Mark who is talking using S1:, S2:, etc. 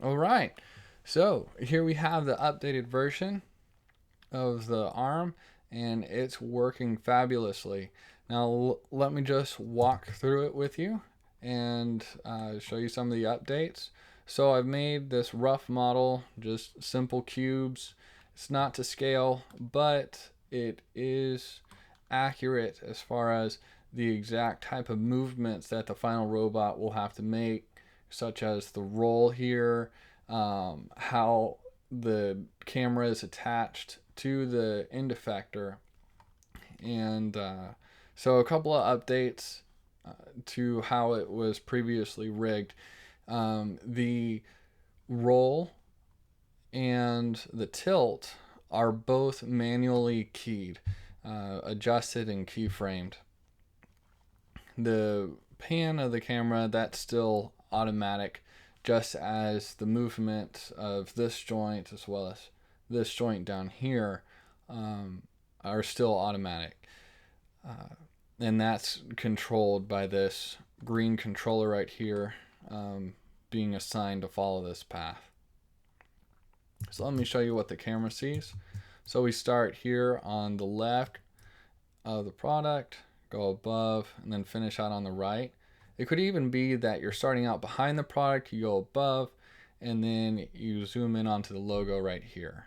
S1: All right. So here we have the updated version of the arm, and it's working fabulously. Now, let me just walk through it with you and show you some of the updates. So I've made this rough model, just simple cubes. It's not to scale, but it is accurate as far as the exact type of movements that the final robot will have to make, such as the roll here, how the camera is attached to the end effector, and so a couple of updates to how it was previously rigged. The roll and the tilt are both manually keyed, adjusted, and keyframed. The pan of the camera, that's still automatic, just as the movement of this joint as well as this joint down here are still automatic. Uh, and that's controlled by this green controller right here, being assigned to follow this path. So let me show you what the camera sees. So we start here on the left of the product, go above, and then finish out on the right. It could even be that you're starting out behind the product, you go above, and then you zoom in onto the logo right here.